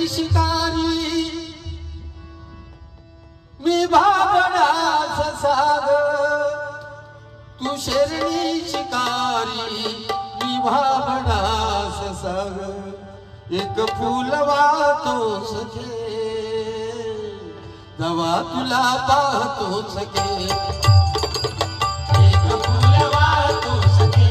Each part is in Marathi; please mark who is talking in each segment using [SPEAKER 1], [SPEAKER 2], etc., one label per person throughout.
[SPEAKER 1] शेरणी शिकारी मी भाबडास साग तू शेरणी शिकारी मी भाबडास साग एक फूल वाहतो सखे दवा तुला पाहतो सखे एक फूल वाहतो सखे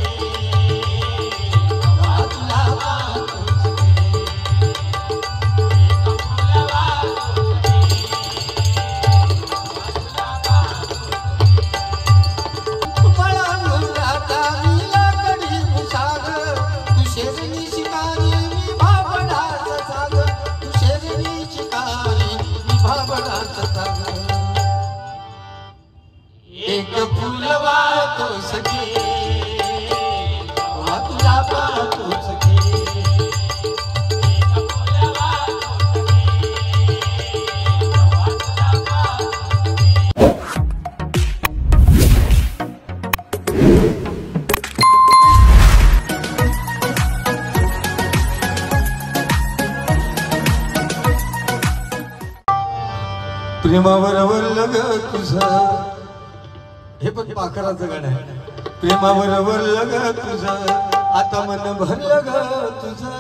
[SPEAKER 1] तुला पाहतो सखे प्रेमावर वरलं ग तुझं हे पण पाखराचं गाणं आहे प्रेमावर वरलं ग तुझं आता मन भरलं ग तुझं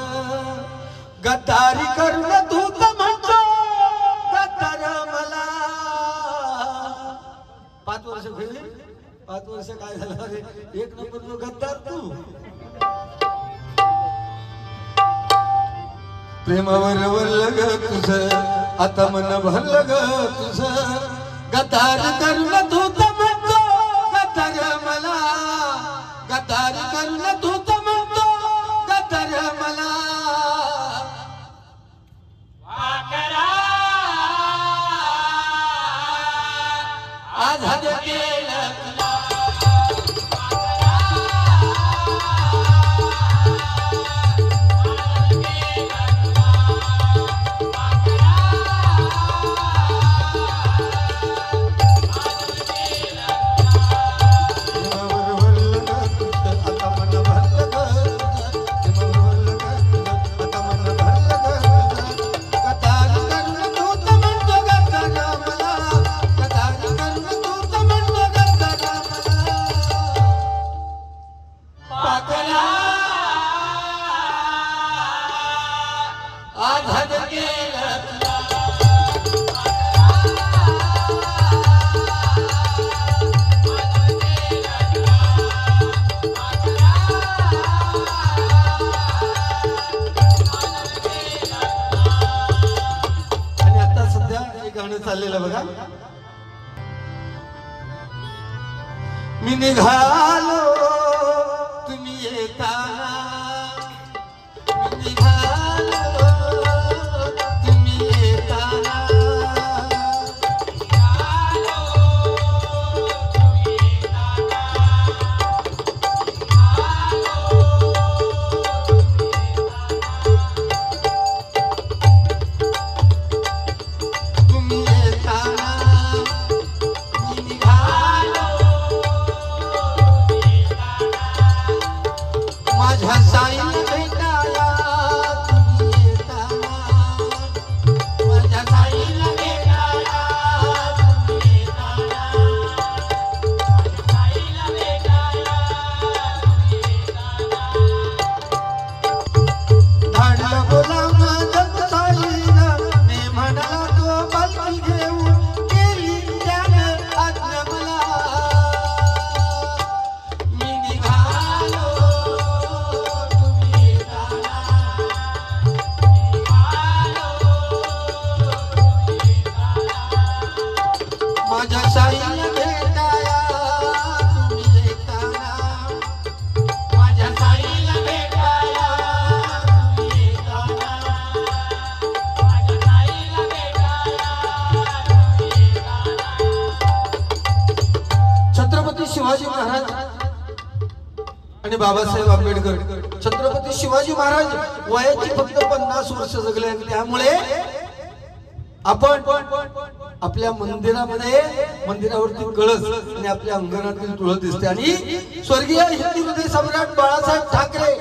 [SPEAKER 1] गद्दारी करून तू तर म्हणतो गद्दार मला 5 वर्ष होईल 5 वर्ष काय झालं रे एक नंबर जो गद्दार तू प्रेमावर वरलं ग तुझं आता मन भरलं ग तुझं गद्दार करून तू तर म्हणतो गद्दार मला गद्दार करून तू तर म्हणतो गद्दार मला वाकरा आझाद केलं चाललेलं बघा मी निघालो तुम्ही येताना मी निघालो तुम्ही येताना शिवाजी महाराज आणि बाबासाहेब आंबेडकर छत्रपती शिवाजी महाराज वयाची फक्त 50 वर्ष जगले आणि त्यामुळे आपण आपल्या मंदिरावरती कळस आणि आपल्या अंगणातील तुळस दिसते आणि स्वर्गीय हिंदू हृदय सम्राट बाळासाहेब ठाकरे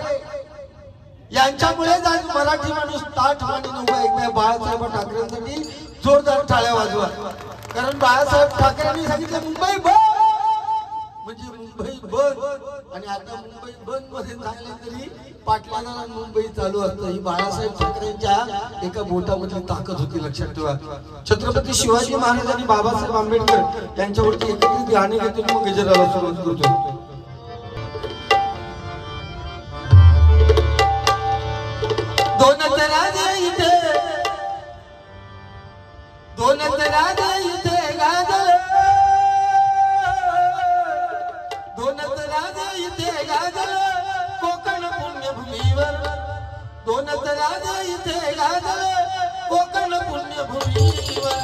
[SPEAKER 1] यांच्यामुळे आज मराठी माणूस ताठ मांडून उभा आहे. बाळासाहेब ठाकरेंसाठी जोरदार टाळ्या वाजवा. कारण बाळासाहेब ठाकरेंनी सांगितलं मुंबई बंद म्हणजे मुंबई बंद. आणि आता मुंबई बंद मध्ये झाले तरी पाटलांना मुंबई चालू असतं. ही बाळासाहेब ठाकरेंच्या एका बोटामधली ताकद होती, लक्षात ठेवा. छत्रपती शिवाजी महाराज आणि बाबासाहेब आंबेडकर यांच्यावरती एकत्रित गाणे घेतून मग गजराला सुरुवात करतो. दोन तराजे इथे गाजल, दोन तराजे इथे गाजल कोकण पुण्यभूमीवर. दोन तराजे इथे गाजल कोकण पुण्यभूमीवर.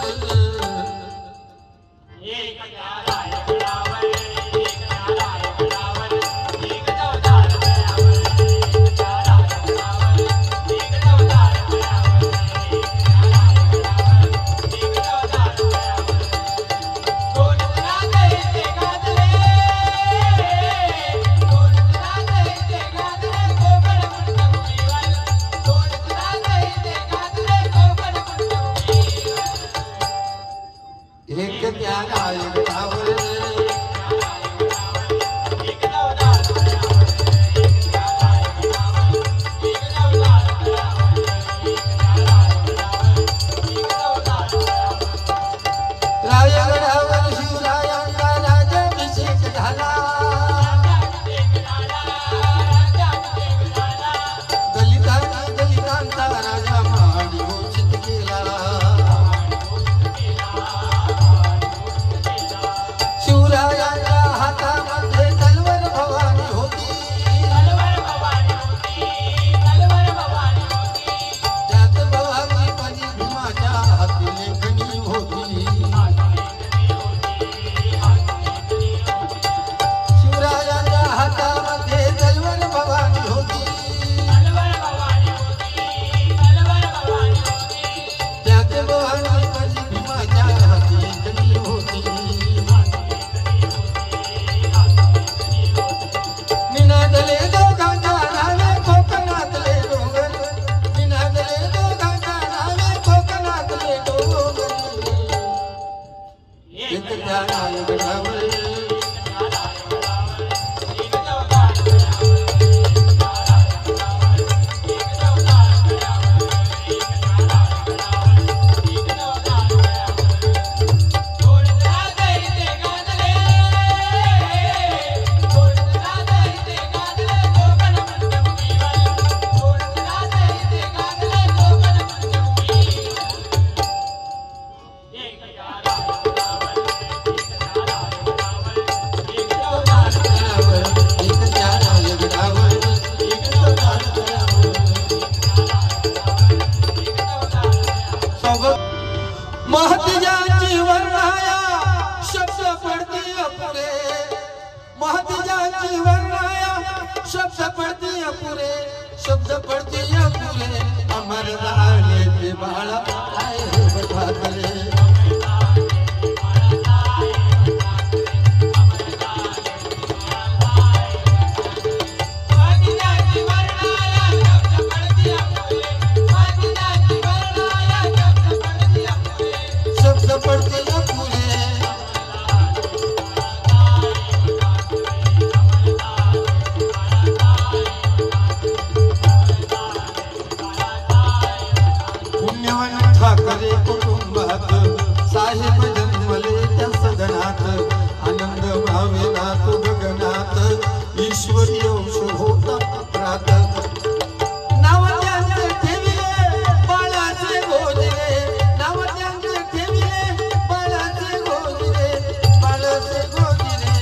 [SPEAKER 1] महतीजाची वर्णाया शब्द पडती अपुरे, महतीजाची वर्णाया शब्द पडती अपुरे, शब्द पडती अपुरे. अमर झाले ते बाळा आहे बठाकले. ठाकरे कुटुंबात साहेब जन्मले त्या सदनात, आनंद भावे नाथ गगनात ईश्वरी अंश होता प्रात. नाव त्यांचे ठेविले बाळाचे गोजिरे, नाव त्यांचे ठेविले बाळाचे गोजिरे, बाळाचे गोजिरे.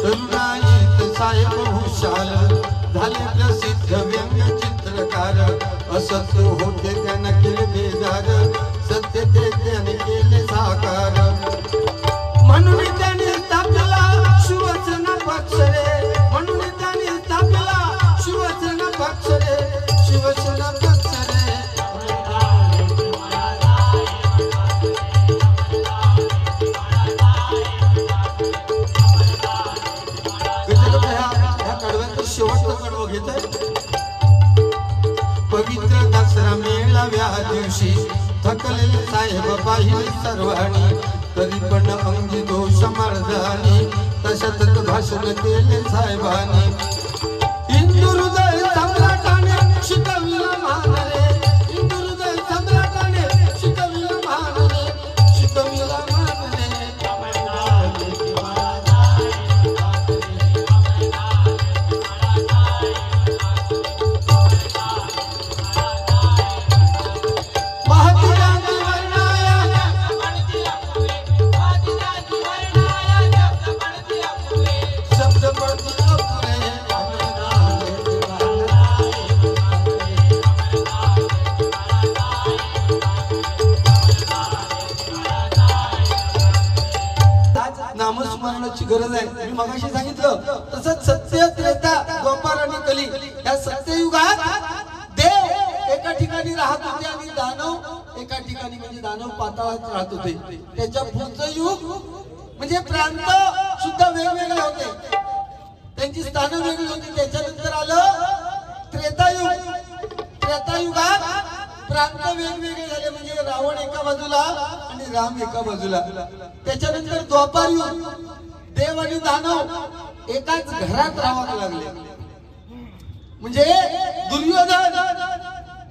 [SPEAKER 1] तरुणाईत साहेब हुशार झाले प्रसिद्ध व्यंगचित्रकार, असत होते त्यानं केले बेजार, सत्य ते त्याने केले साकार. म्हणून त्याने स्थापला शिवसेना पक्ष रे, म्हणून त्याने स्थापला शिवसेना पक्ष रे, शिवसेना पक्ष रे. शेवटचं कडवं घेतोय. पवित्र दसरा मेळाव्या दिवशी थकलेले साहेब पाहिले सर्वांनी, तरी पण अंगी दोष मर्दानी तशातच भाषण केले साहेबांनी. हिंदू हृदय सम्राटाने शिकविला मान रे, हिंदू हृदय सम्राटाने शिकविला मान रे, शिकविला मान रे. नामस्मरणाची गरज आहे. मी मगाशी सांगितलं तसंच सत्य त्रेता द्वापर आणि कली या सत्ययुगात देव एका ठिकाणी राहत होते आणि दानव एका ठिकाणी, म्हणजे दानव पाताळात राहत होते. त्याच्या पुढचं युग म्हणजे प्रांत सुद्धा वेगवेगळे होते, त्यांची स्थानं वेगळी होती. त्याच्यानंतर आलं त्रेतायुग. त्रेतायुगात प्रांत वेगवेगळे झाले, म्हणजे रावण एका बाजूला आणि राम एका बाजूला. त्याच्यानंतर द्वापार युग, देव आणि दानव एकाच घरात राहायला लागले, म्हणजे दुर्योधन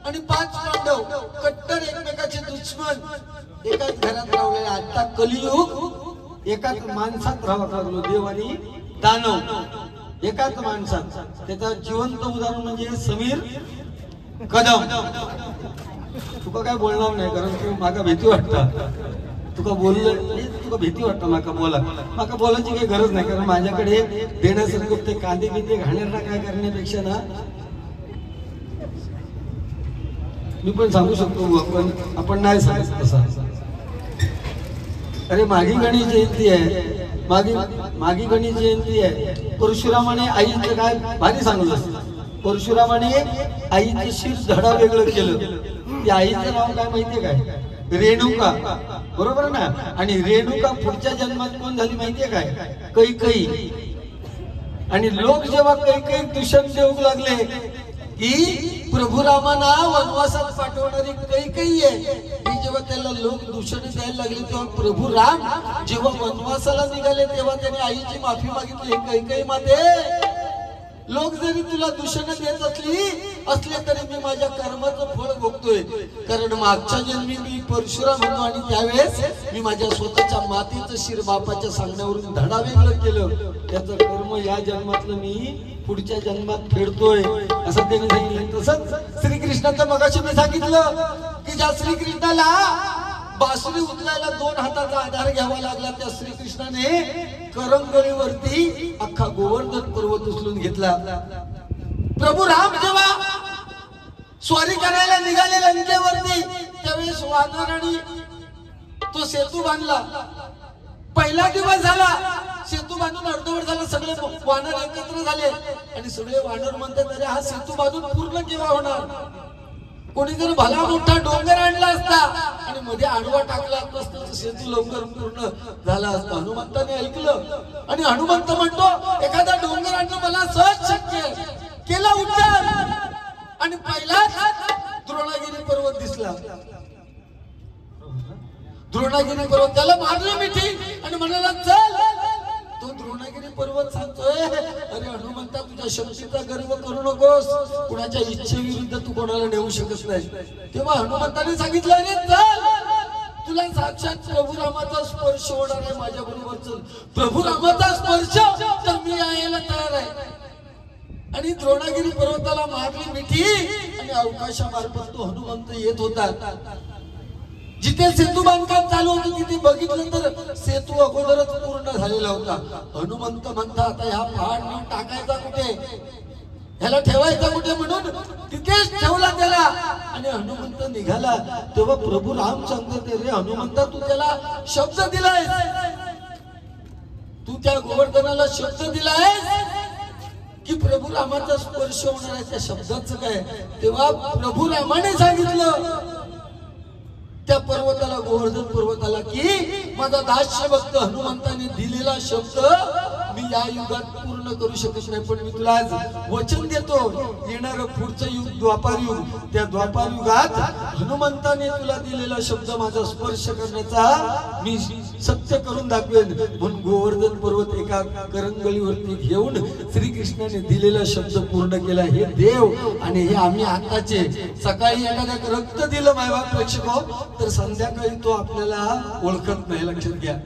[SPEAKER 1] आणि 5 पांडव कट्टर एकमेकाचे दुश्मन एकाच घरात राहले. आता कलियुग एकाच माणसात राहायला लागलो, देव आणि दानव एकाच माणसात. त्याचा जिवंत उदाहरण म्हणजे समीर कदम. तुका काय बोलणार नाही, कारण तू माका भीती वाटतं. तुका बोललं तुका भीती वाटतं माका बोलायची काही गरज नाही, कारण माझ्याकडे देण्यासारखं ते कांदे बिंदे घालण्याला काय करण्यापेक्षा ना मी पण सांगू शकतो, आपण नाही सांगत तसा. अरे मागी गणेश जयंती आहे, मागी गणेश जयंती आहे. परशुरामाने आईचं काय भारी सांगलं. परशुरामाने आईचं शिर धडा वेगळं केलं. ती आईचं नाव काय माहितीये काय? रेणुका, बरोबर ना. आणि रेणुका पुढच्या जन्मात कोण झाली माहितीये काय? कैकेयी. आणि लोक जेव्हा कैकेयी दूषण देऊ लागले की प्रभू रामाना वनवासात पाठवणारी कैकेयी आहे, ही जेव्हा त्याला लोक दूषण द्यायला लागले तेव्हा प्रभू राम जेव्हा वनवासाला निघाले तेव्हा त्याने आईची माफी मागितली. कैकेयी माते, लोक जरी तुला दूषण देत असले तरी मी माझ्या कर्माचं फळ भोगतोय, कारण मागच्या जन्मी मी परशुराम होतो आणि त्यावेळेस मी माझ्या स्वतःच्या मातीचं शिर बापाच्या सांगण्यावरून धडा वेगळं केलं. त्याचं कर्म या जन्मातलं मी पुढच्या जन्मात फेडतोय असं त्यांनी सांगितलं. तसंच श्रीकृष्णाचं मगाशी मी सांगितलं की ज्या श्रीकृष्णाला बासुरी उचलायला 2 हाताचा आधार घ्यावा लागला, त्या श्रीकृष्णाने करंगळीवरती अख्खा गोवर्धन पर्वत उचलून घेतला. प्रभू राम जेव्हा स्वारी करायला निघाले लंकेवरती त्यावेळेस वानरांनी तो सेतू बांधला. पहिला दिवस झाला, सेतू बांधून अर्धवट झाला, सगळे वानर एकत्र झाले आणि सगळे वानर म्हणतात अरे हा सेतू बांधून पूर्ण केव्हा होणार? कोणी जर भला मोठा डोंगर आणला असता आणि मध्ये आडवा टाकला असता तर सेतू लवकर पूर्ण झाला असता. हनुमंताने ऐकलं आणि हनुमंत म्हणतो एखादा डोंगर आणणं मला सहज शक्य आहे. केला उच्चार आणि पहिलाच द्रोणागिरी पर्वत दिसला. द्रोणागिरी पर्वत त्याला मारलं मिठी आणि म्हणाला चल. तो द्रोणागिरी पर्वत सांगतोय अरे हनुमंता तुझ्या शक्तीचा गर्व करू नकोस, कुणाच्या इच्छेविरुद्ध तू कोणाला नेऊ शकत नाही. तेव्हा हनुमंताने सांगितलं अरे चल, तुला साक्षात प्रभू रामाचा स्पर्श होणार आहे, माझ्या बरोबर चल. प्रभू रामाचा स्पर्श तर मी यायला तयार आहे. आणि द्रोणागिरी पर्वताला मारली मिठी आणि अवकाशामार्फत तो हनुमंत येत होता. जिथे सेतू बांधकाम चालू होतं तिथे बघितलं तर सेतू अगोदरच पूर्ण झालेला होता. हनुमंत म्हणता आता ह्या पहाड मी टाकायचा कुठे, ह्याला ठेवायचा कुठे, म्हणून तिथेच ठेवला त्याला. आणि हनुमंत निघाला तेव्हा प्रभू राम सांगते रे हनुमंता तू त्याला शब्द दिलाय, तू त्या गोवर्धनाला शब्द दिलाय की प्रभू रामाचा स्पर्श होणार आहे. त्या शब्दाचं काय? तेव्हा प्रभू रामाने सांगितलं त्या पर्वताला, गोवर्धन पर्वताला, की माझा दास्य भक्त हनुमंताने दिलेला शब्द मी या युगात पूर्ण करू शकत नाही, पण मी तुला आज वचन देतो, येणारं पुढचं युग द्वापार युग, त्या द्वापार युगात हनुमंताने तुला दिलेला शब्द माझा स्पर्श करण्याचा मी सत्य करून दाखवेन. म्हणून गोवर्धन पर्वत एका करंगळीवरती घेऊन श्रीकृष्णाने दिलेला शब्द पूर्ण केला. हे देव आणि हे आम्ही आताचे. सकाळी एखाद्या रक्त दिलं मायबाप प्रेक्षको, तर संध्याकाळी तो आपल्याला ओळखत नाही. लक्षात घ्या.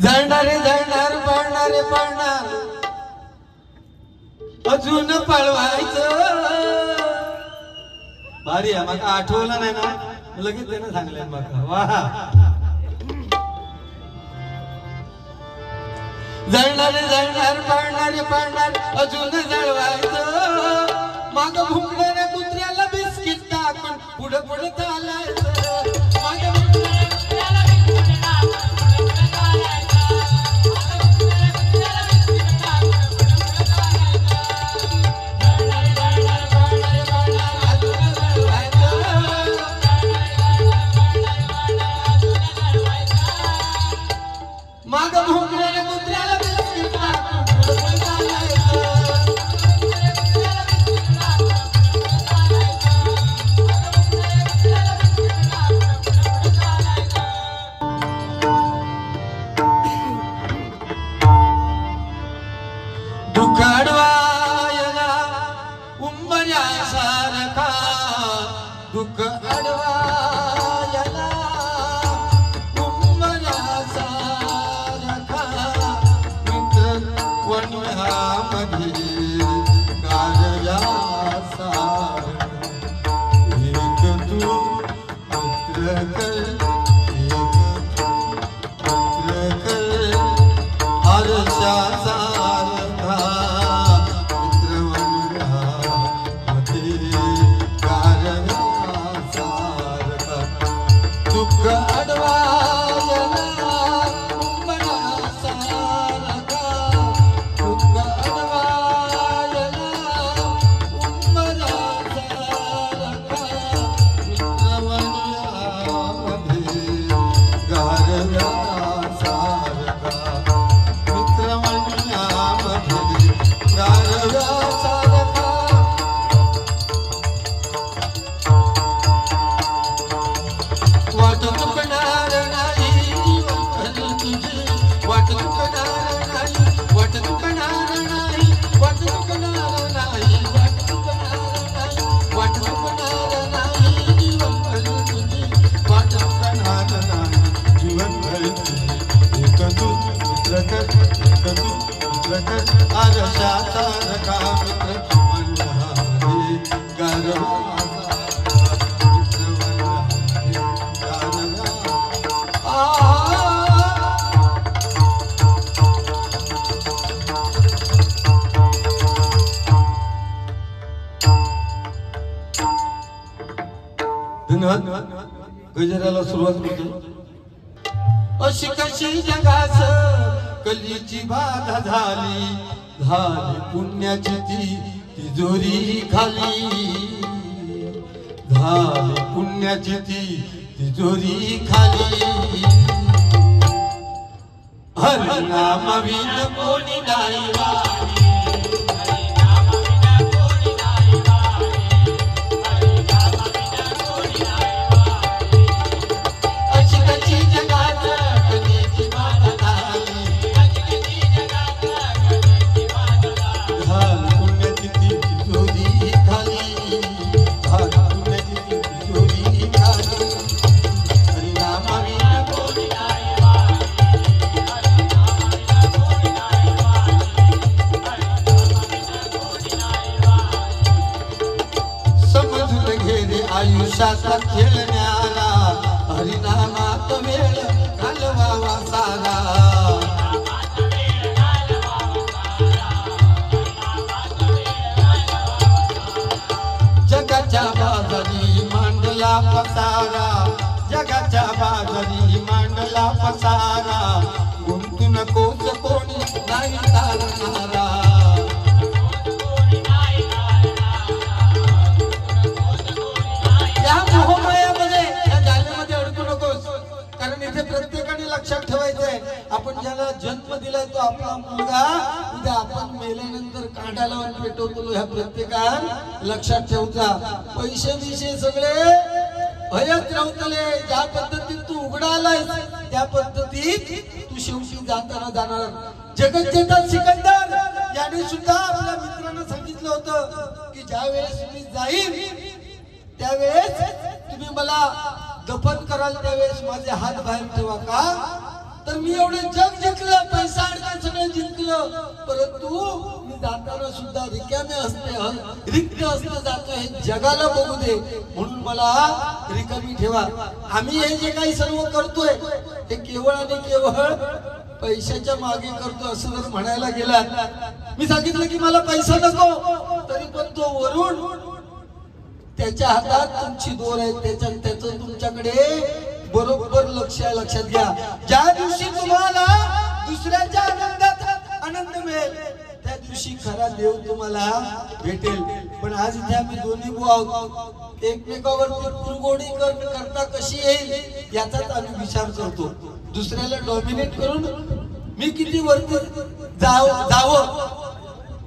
[SPEAKER 1] जळणारे जळणार, पळणारे पळणार, अजून पळवायचं. भारी आहे. मला आठवलं नाही ना, लगेच त्यानं सांगले मला. वा. जळणारे जळणार, पळणारे पळणार, अजून जळवायचं. माग भुंकणाऱ्या कुत्र्याला बिस्किट टाकून पुढे पुढे चालायचं. माग भुंकणाऱ्या कुत्र्याला बिस्किट टाकून पुढे पुढे चालायचं. दुःख अडवायला उंबऱ्यासारखा मित्र वनहामध्ये कार्यासारखा एक तू मित्र कर, एक तू मित्र कर हर्षासारखा मित्र वनहामध्ये दुःख अडवायला उंबऱ्यासारखा, दुःख अडवायला उंबऱ्यासारखा मित्र वनहामध्ये गारव्यासारखा, मित्र वनहामध्ये गारव्यासारखा. वाट चुकणार नाही जीवन तुझी, वाट चुकणार नाही, वाट चुकणार नाही, वाट चुकणार नाही, वाट चुकणार नाही, वाट चुकणार नाही जीवन तुझी, वाट चुकणार नाही जीवन तुझी. एक तू मित्र कर, एक तू मित्र कर आरशासारखा मित्र वनहामध्ये गारवा. धन्यवाद. गजराला सुरुवात होते. अशी कशी जगास कलीची बाधा झाली, झाली पुण्याची ती तिजोरी खाली, झाली पुण्याची ती तिजोरी खाली. हरिनाम विन कोणी नाही वारी, आयुष्याचा खेळण्याला हरिनामात वेळ घालवावा सारा. जगाच्या बाजारी मांडला पसारा, जगाच्या बाजारी मांडला पसारा, गुंतू नकोच कोणी नाही तारणारा. कारण इथे प्रत्येकाने लक्षात ठेवायचंय, आपण ज्याला जन्म दिलाय तो आपला मुलगा नंतर कांडा लावून पेटवतो ह्या प्रत्येकान लक्षात ठेवता. पैसे विषय सगळे भयत राहतले. ज्या पद्धतीत तू उघडालाय त्या पद्धतीत तू शेवटी जाताना जाणार. जगज्जेता सिकंदर याने सुद्धा आपल्या मित्रांना सांगितलं होतं की ज्या वेळेस मी जाईन त्यावेळेस तुम्ही मला दफन कराल त्यावेळेस माझे हात बाहेर ठेवा. का तर मी एवढे जग जिंकलं, पैसा अडका सगळं जिंकलं, परंतु मी जाताना सुद्धा रिकामे असते रिक्त असते जातो हे जगाला बघू दे म्हणून मला रिकामी ठेवा. आम्ही हे जे काही सर्व करतोय ते केवळ आणि केवळ पैशाच्या मागे करतो असं जर म्हणायला गेला. मी सांगितलं की मला पैसा नको, तरी पण तो वरून त्याच्या हातात तुमची दोर आहे, त्याचं तुमच्याकडे बरोबर लक्षात घ्या. ज्या दिवशी तुम्हाला दुसऱ्याच्या आनंदात आनंद मिळेल त्या दिवशी खरा देव तुम्हाला भेटेल. पण आज इथे आम्ही दोन्ही आहोत, एकमेकावरती कुरगोडी करता कशी येईल याचाच आम्ही विचार करतो. दुसऱ्याला डॉमिनेट करून मी किती वरती जावं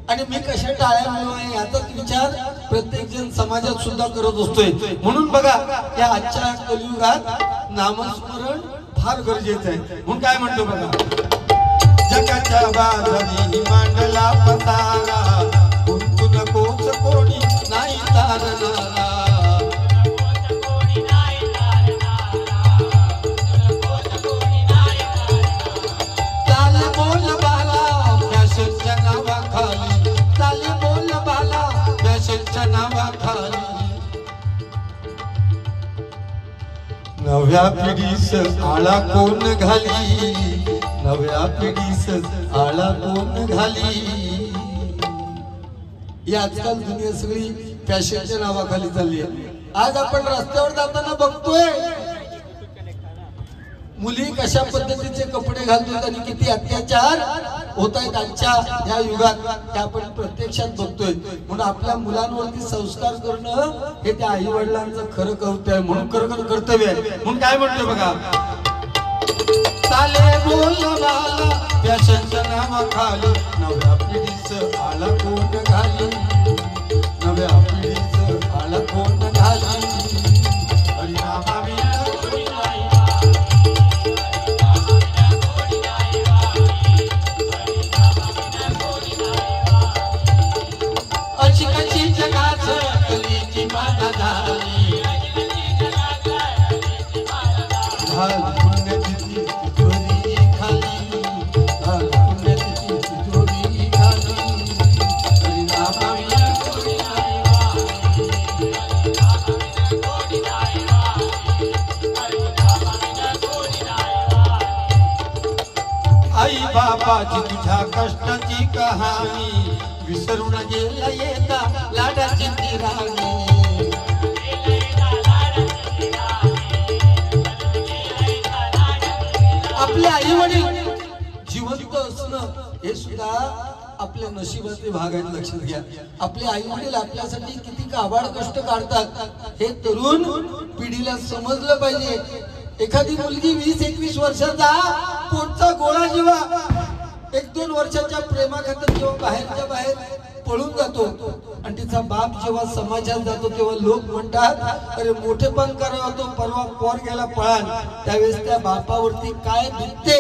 [SPEAKER 1] आणि मी कशा टाळ्या मिळवाय याचाच विचार प्रत्येक जण समाजात सुद्धा करत असतोय. म्हणून बघा या आजच्या कलियुगात नामस्मरण फार गरजेचं आहे. म्हणून काय म्हणतो बघा, जगाच्या बाजारी मांडला पसारा, गुंतू नकोच कोणी नाही तारणारा. चाले बोल बाला फॅशनच्या नावाखाली, चाले बोल बाला फॅशनच्या नावाखाली. नव्या पिढीस आळा कोण घाली, नव्या पिढीस आळा कोण घाली. ही आजकाल दुनिया सगळी फॅशनच्या नावाखाली चालली आहे. आज आपण रस्त्यावर जाताना बघतोय मुली कशा पद्धतीचे कपडे घालतात आणि किती अत्याचार होत आहेत आजच्या या युगात ते आपण प्रत्यक्षात बघतोय. म्हणून आपल्या मुलांवरती संस्कार करणं हे त्या आई वडिलांचं खरं कर्तव्य आहे. म्हणून खरं कर्तव्य आहे. म्हणून काय म्हणतोय बघा, चाले बोल बाला फॅशनच्या नावाखाली, नव्या पिढीचं आळा कोण घाली, नव्या पिढीचं आळा कोण घाली. आई बाबाची तुझ्या कष्टाची कहाणी विसरून गेला येता लाडाची ती राणी. आपले आई वडील जिवंत असणं हे सुद्धा आपल्या नशिबाचे भाग आहेत. लक्षात घ्या, आपले आई वडील आपल्यासाठी किती काबाड कष्ट काढतात हे तरुण पिढीला समजलं पाहिजे. एखादी मुलगी 20-21 वर्षाचा पोटचा गोळा जेव्हा 1-2 वर्षाच्या प्रेमाखातर जेव्हा बाहेरच्या बाहेर पळून जातो आणि तिचा बाप जेव्हा समाजात जातो तेव्हा लोक म्हणतात अरे मोठेपण करावा तो परवा पोर गेला पळान. त्यावेळेस त्या बापावरती काय बितते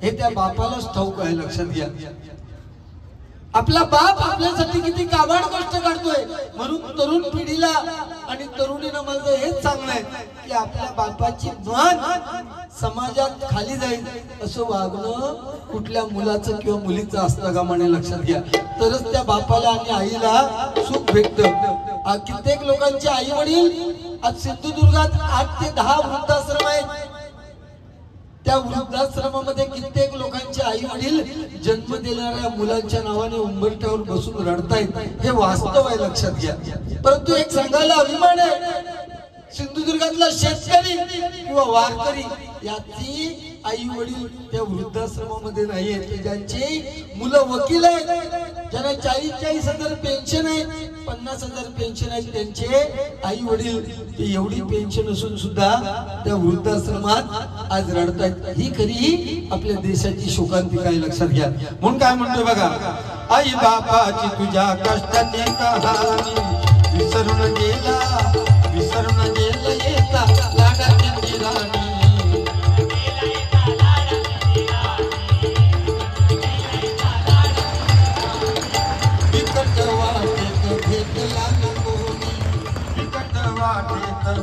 [SPEAKER 1] हे त्या बापालाच ठाऊक आहे. लक्षात घ्या, आपला बाप आपल्यासाठी किती काबाड कष्ट काढतोय. म्हणून तरुण पिढीला आणि तरुणीला माझं हेच सांगणं आहे की आपल्या बापाची मान समाजात खाली जाईल असं वागणं कुठल्या मुलाचं किंवा मुलीचं असतं का म्हणे. लक्षात घ्या, तरच त्या बापाला आणि आईला सुख भेटतं. कित्येक लोकांचे आई वडील आज सिंधुदुर्गात 8 ते 10 वृद्धाश्रम आहेत. त्या वृद्धाश्रमामध्ये कित्येक लोकांचे आई वडील जन्म देणाऱ्या मुलांच्या नावाने उंबरठ्यावर बसून रडतायत. हे वास्तव आहे. लक्षात घ्या, परंतु एक सांगायला अभिमान आहे, सिंधुदुर्गातला शेतकरी किंवा वारकरी याची आई वडील त्या वृद्धाश्रमामध्ये नाही आहेत, ज्यांचे मुलं वकील आहेत, ज्यांना 40,000 पेन्शन आहे, 50,000 पेन्शन आहे, त्यांचे आई वडील ते एवढी पेन्शन असून सुद्धा त्या वृद्धाश्रमात आज रडतायत. ही खरी आपल्या देशाची शोकांतिका आहे, लक्षात घ्या. म्हणून काय म्हणतोय बघा, आई बापाची तुझ्या कष्टाची कहाणी विसरून गेला येता लाडाची राणी.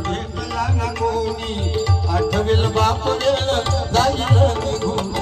[SPEAKER 1] भेटला ना कोणी आठवेल बाप जाईल निघून.